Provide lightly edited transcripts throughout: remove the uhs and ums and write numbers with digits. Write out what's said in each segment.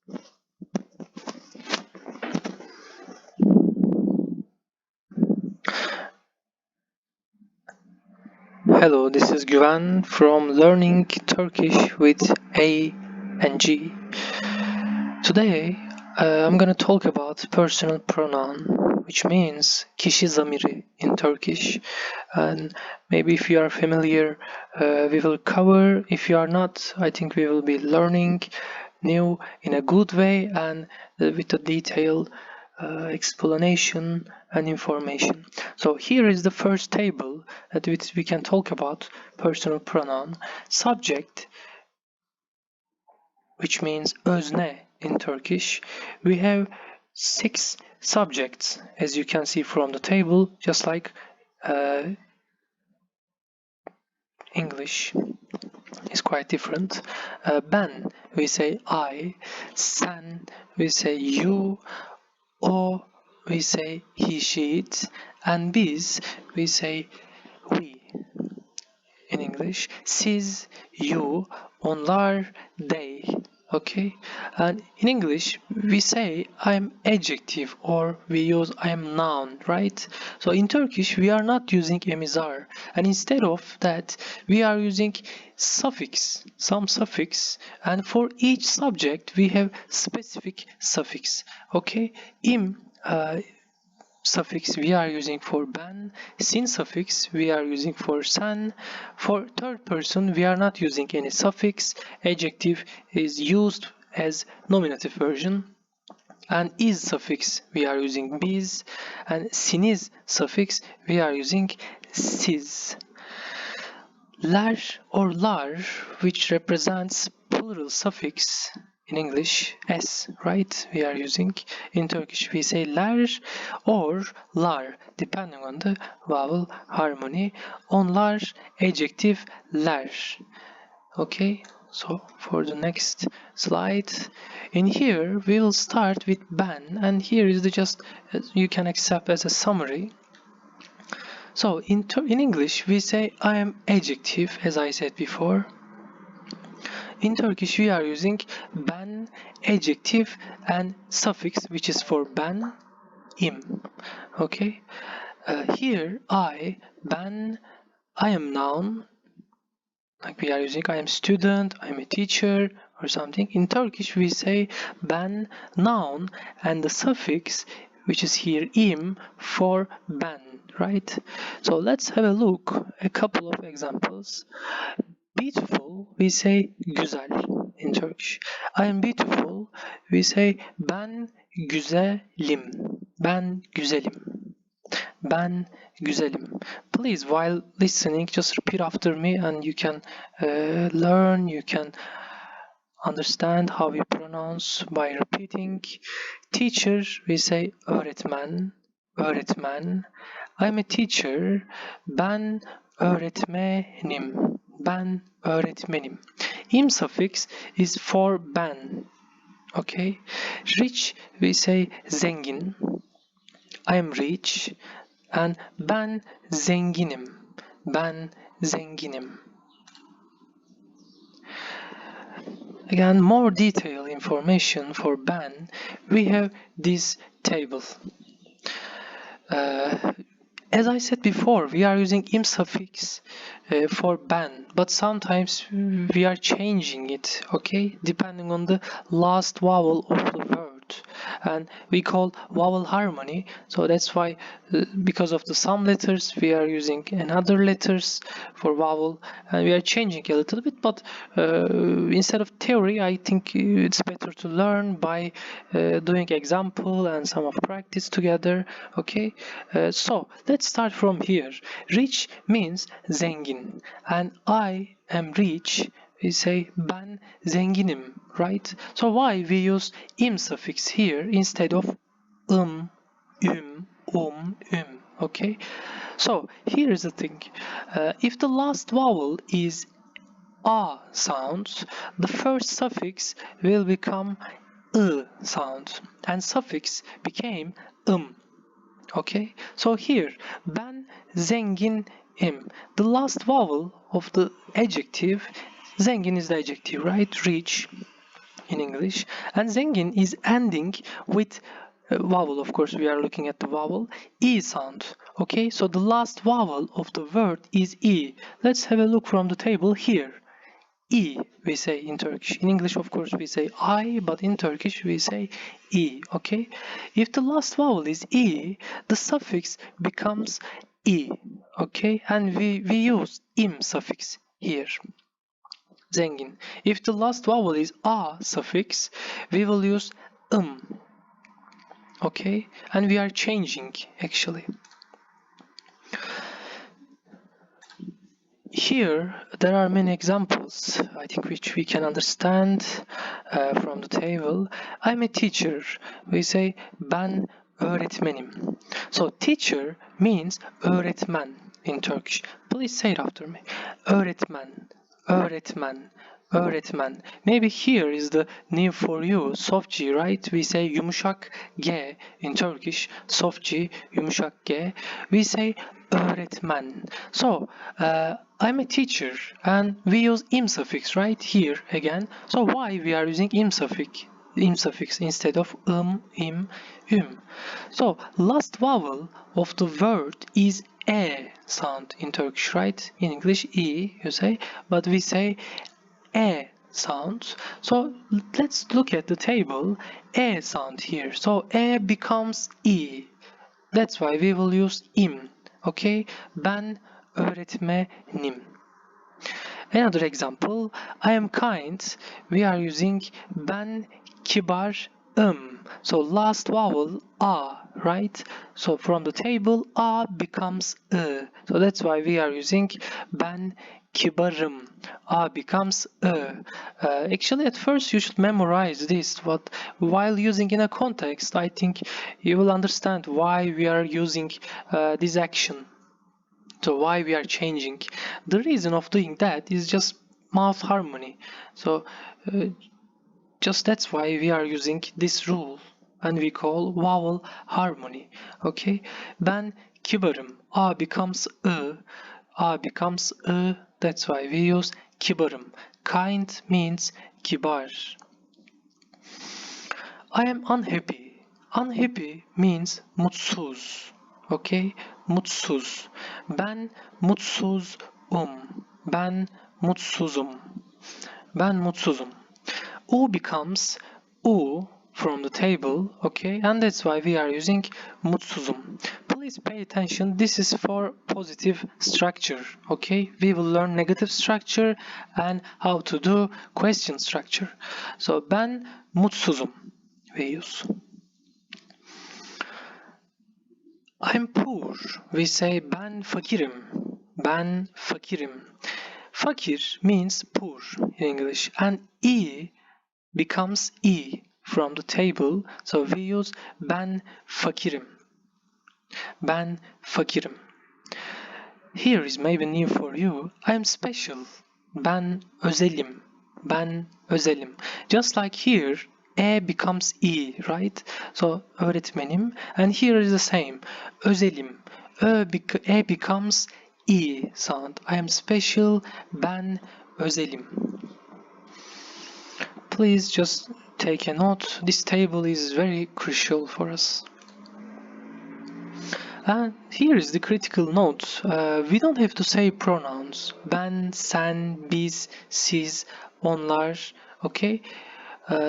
Hello, this is Güven from Learning Turkish with A and G. Today, I'm gonna talk about personal pronoun, which means kişi zamiri in Turkish. And maybe if you are familiar, we will cover. If you are not, I think we will be learning new in a good way and with a detailed explanation and information. So here is the first table that we can talk about personal pronoun. Subject, which means özne in Turkish. We have 6 subjects, as you can see from the table, just like English is quite different. Ben, we say I. Sen, we say you. O, we say he, she, it. And biz, we say we in English. Siz, you. Onlar, they. Okay, and in English we say I'm adjective or we use I'm noun, right? So in Turkish we are not using emizar, and instead of that we are using suffix, some suffix, and for each subject we have specific suffix. Okay, im suffix we are using for ben, sin suffix we are using for sen. For third person we are not using any suffix. Adjective is used as nominative version, and is suffix we are using biz, and siniz suffix we are using siz. Lar or lar, which represents plural suffix in English, s, right? We are using. In Turkish we say lar or lar, depending on the vowel harmony. Onlar, adjective, lar. Okay, so for the next slide, in here we'll start with ben, and here is the just you can accept as a summary. So in English we say I am adjective, as I said before. In Turkish we are using ben, adjective, and suffix, which is for ben, im. Okay, here I, ben, I am noun, like we are using I am student, I am a teacher or something. In Turkish we say ben, noun, and the suffix, which is here im, for ben, right? So let's have a look, a couple of examples. Beautiful, we say güzel in Turkish. I am beautiful, we say ben güzelim. Ben güzelim. Ben güzelim. Please, while listening, just repeat after me and you can learn, you can understand how we pronounce by repeating. Teacher, we say öğretmen, öğretmen. I'm a teacher, ben öğretmenim. Ben öğretmenim. Im suffix is for ben. Okay. Rich, we say zengin. I am rich. And ben zenginim. Ben zenginim. Again, more detailed information for ben. We have this table. As I said before, we are using im suffix for ben, but sometimes we are changing it, okay, depending on the last vowel of the word, and we call vowel harmony. So that's why, because of the some letters, we are using another letters for vowel, and we are changing a little bit. But instead of theory, I think it's better to learn by doing example and some of practice together. Okay, so let's start from here. Rich means zengin, and I am rich. We say ben zenginim, right? So why we use im suffix here instead of okay? So here is the thing. If the last vowel is a sound, the first suffix will become sound, and suffix became okay? So here ben zenginim, the last vowel of the adjective, zengin is the adjective, right? Rich. in English. And zengin is ending with vowel. Of course, we are looking at the vowel E sound. Okay, so the last vowel of the word is E. Let's have a look from the table here. E, we say in Turkish. In English, of course, we say I, but in Turkish, we say E, okay? If the last vowel is E, the suffix becomes E, okay? And we use im suffix here. Zengin. If the last vowel is A suffix, we will use okay? And we are changing, actually. Here, there are many examples, I think, which we can understand from the table. I'm a teacher. We say ben öğretmenim. So teacher means öğretmen in Turkish. Please say it after me. Öğretmen, öğretmen, öğretmen. Maybe here is the new for you, soft G, right? We say yumuşak G in Turkish, soft G, yumuşak G. We say öğretmen. So, I'm a teacher and we use im suffix right here again. So why we are using im suffix instead of im. So last vowel of the word is e sound in Turkish, right? In English e you say, but we say e sound. So let's look at the table. E sound here. So e becomes e. That's why we will use im. Okay, ben öğretmenim. Another example, I am kind. We are using ben kibarım. So last vowel a, right? So from the table a becomes I. So that's why we are using ben kibarım. A becomes I. Actually, at first you should memorize this, but while using in a context, I think you will understand why we are using this action. So why we are changing. The reason of doing that is just mouth harmony. So just that's why we are using this rule and we call vowel harmony. Okay. Ben kibarım. A becomes I. A becomes I. That's why we use kibarım. Kind means kibar. I am unhappy. Unhappy means mutsuz. Okay, mutsuz. Ben mutsuzum. Ben mutsuzum. Ben mutsuzum. U becomes U from the table, okay, and that's why we are using mutsuzum. Please pay attention, this is for positive structure, okay? We will learn negative structure and how to do question structure. So ben mutsuzum we use. I'm poor. We say ben fakirim. Ben fakirim. Fakir means poor in English, and E becomes E from the table. So we use ben fakirim. Ben fakirim. Here is maybe new for you. I'm special. Ben özelim. Ben özelim. Just like here, E becomes E, right? So öğretmenim, and here is the same. Özelim. E becomes E sound. I am special. Ben özelim. Please just take a note. This table is very crucial for us. And here is the critical note. We don't have to say pronouns. Ben, sen, biz, siz, onlar. Okay?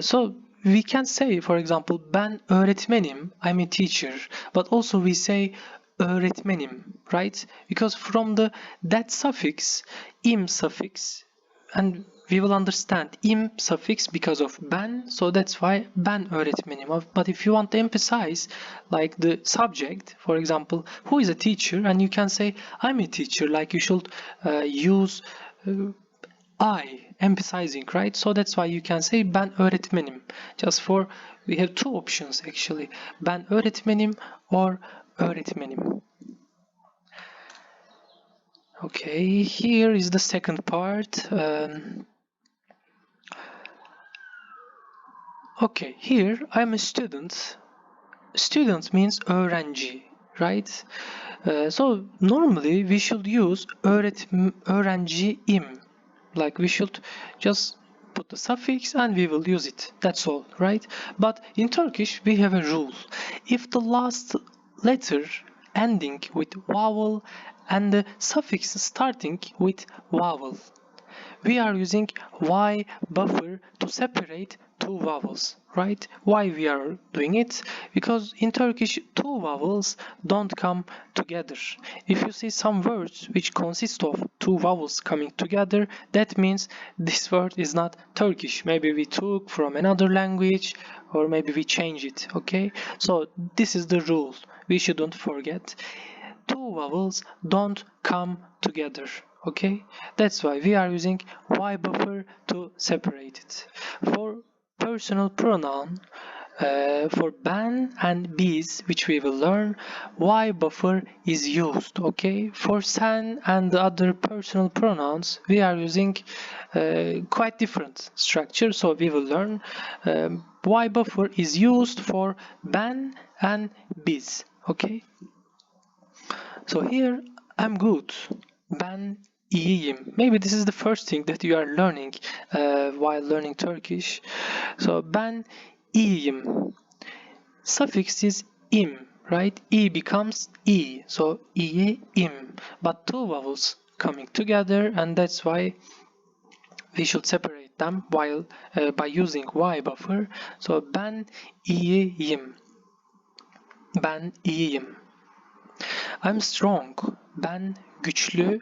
So we can say, for example, ben öğretmenim, I'm a teacher, but also we say öğretmenim, right? Because from that suffix, im suffix, and we will understand im suffix because of ben, so that's why ben öğretmenim. But if you want to emphasize like the subject, for example, who is a teacher, and you can say I'm a teacher, like you should use I, emphasizing, right? So that's why you can say ben öğretmenim. Just for, we have two options actually. Ben öğretmenim or öğretmenim. Okay, here is the second part. Okay, here I'm a student. Student means öğrenci, right? So normally we should use öğrenciyim. Like we should just put the suffix and we will use it. That's all, right? But in Turkish we have a rule. If the last letter ending with vowel and the suffix starting with vowel, we are using Y buffer to separate two vowels, right? Why we are doing it? Because in Turkish two vowels don't come together. If you see some words which consist of two vowels coming together, that means this word is not Turkish. Maybe we took from another language or maybe we change it, okay? So this is the rule. We shouldn't forget. Two vowels don't come together, okay? That's why we are using Y buffer to separate it. For personal pronoun, for ben and biz, which we will learn, Y buffer is used, okay? For sen and the other personal pronouns, we are using quite different structure, so we will learn Y buffer is used for ben and biz, okay? So here I'm good. Ben iyiyim. Maybe this is the first thing that you are learning while learning Turkish. So ben iyiyim. Suffix is im, right? I becomes i. So iyiyim. But two vowels coming together, and that's why we should separate them while by using Y buffer. So ben iyiyim. Ben iyiyim. I'm strong. Ben güçlüyüm.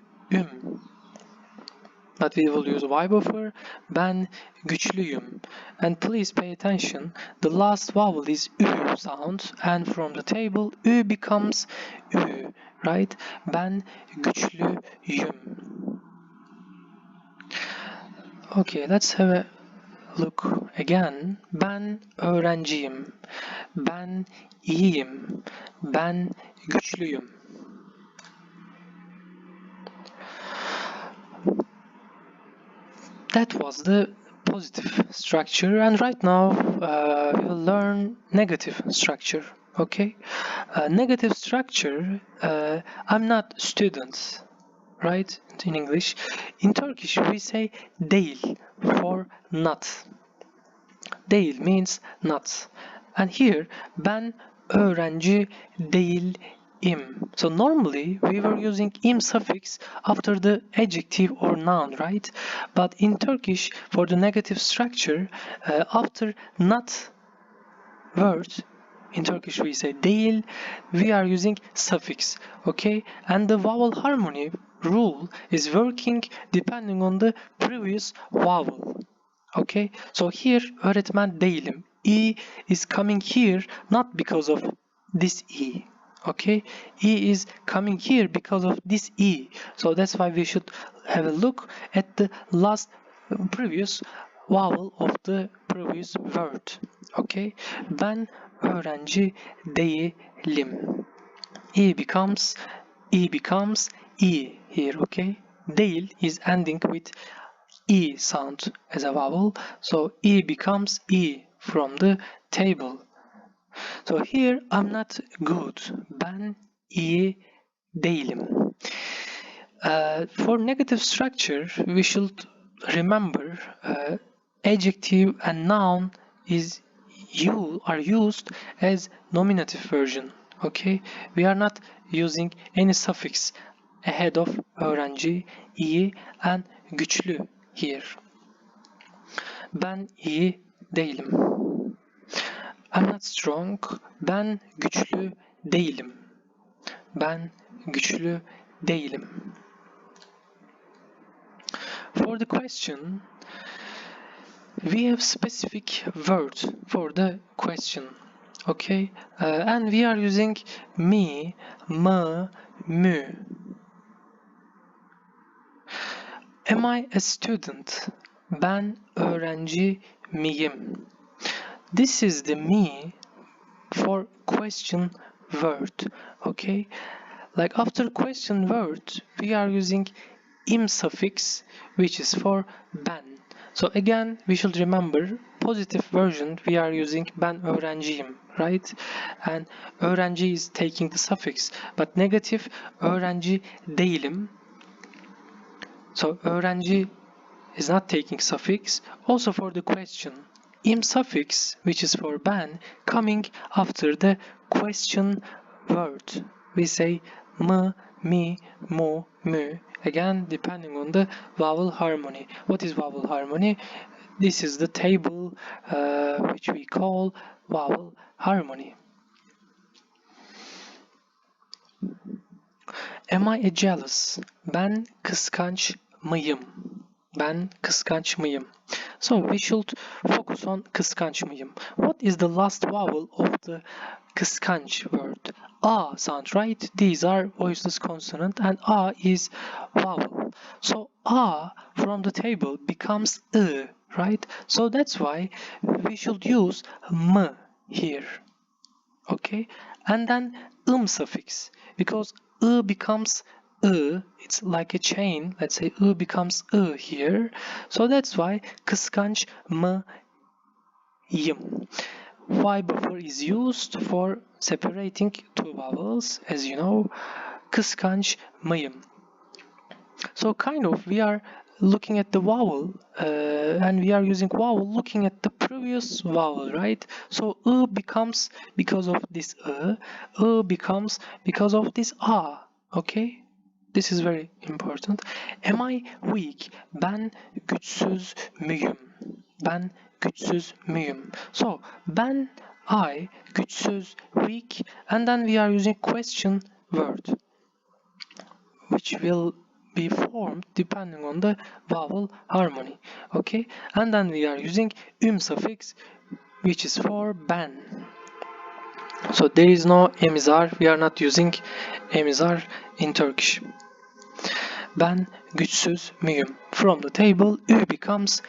But we will use Y buffer. Ben güçlüyüm. And please pay attention. The last vowel is ü sound, and from the table ü becomes ü, right? Ben güçlüyüm. Okay, let's have a look again. Ben öğrenciyim. Ben iyiyim. Ben güçlüyüm. That was the positive structure, and right now we will learn negative structure, okay? Negative structure, I'm not student, right? In English. In Turkish we say değil for not. Değil means not. And here ben öğrenci değilim. So normally we were using im suffix after the adjective or noun, right? But in Turkish for the negative structure after not word, in Turkish we say değil, we are using suffix, okay? And the vowel harmony rule is working depending on the previous vowel. Okay, so here öğretmen değilim. E is coming here not because of this E. Okay, E is coming here because of this E. So that's why we should have a look at the last previous vowel of the previous word. Okay, ben öğrenci değilim. E becomes E here. Okay, değil is ending with E sound as a vowel, so E becomes E from the table. So here I'm not good. Ben iyi değilim. For negative structure, we should remember adjective and noun are used as nominative version. Okay, we are not using any suffix ahead of öğrenci, iyi, and güçlü here. Ben iyi değilim. I'm not strong. Ben güçlü değilim. Ben güçlü değilim. For the question, we have specific words for the question. Okay, and we are using me, mı, mü. Am I a student? Ben öğrenci miyim? This is the me for question word. Okay, like after question word, we are using im suffix, which is for ben. So again, we should remember positive version. We are using ben öğrenciyim, right? And öğrenci is taking the suffix, but negative öğrenci değilim. So öğrenci is not taking suffix. Also for the question, im suffix, which is for ben, coming after the question word. We say m, mi, mu, mu. Again, depending on the vowel harmony. What is vowel harmony? This is the table which we call vowel harmony. Am I jealous? Ben kıskanç mıyım? Ben kıskanç mıyım? So we should focus on kıskanç mıyım. What is the last vowel of the kıskanç word? A sound, right? These are voiceless consonant and A is vowel. So A from the table becomes I, right? So that's why we should use m here. Okay? And then suffix, because becomes it's like a chain. Let's say becomes here. So that's why kıskanç mıyım. Y buffer is used for separating two vowels, as you know. Kıskanç mıyım. So kind of we are looking at the vowel and we are using vowel looking at the previous vowel, right? So becomes because of this becomes because of this a. Okay, this is very important. Am I weak? Ben güçsüz müyüm? Ben güçsüz müyüm? So ben, I, güçsüz, weak, and then we are using question word, which will be formed depending on the vowel harmony. Okay, and then we are using suffix, which is for ben. So there is no emizar. We are not using emizar in Turkish. Ben güçsüz müyüm? From the table, becomes